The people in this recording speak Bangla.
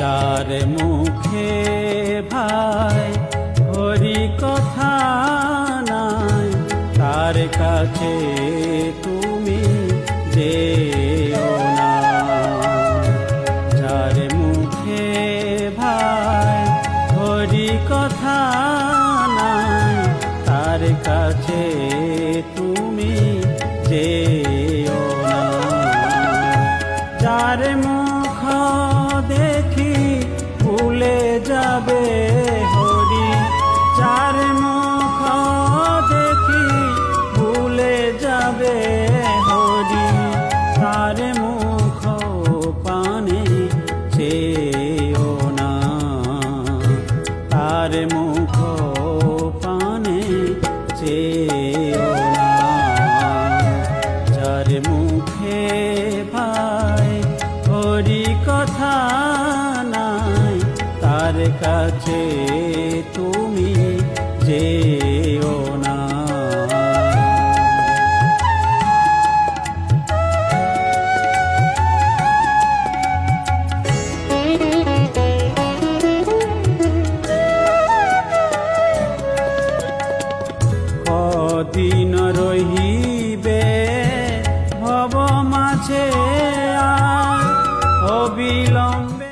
যার মুখে ভাই হরি কথা নাই, তার কাছে তুমি যেও না। যার মুখে ভাই হরি কথা নাই, তার কাছে তুমি যেও না। যার মুখ দেখি ভুলে যাবে হরি, যার মুখ দেখি ভুলে যাবে হরি, তার মুখ পানে চেও না, তার মুখ পানে চেও না। যার মুখে ভাই হরি কথা নাই, তার কাছে তুমি যেও না। কদিন রহিবে ভব মাঝে আর অবিলম্বে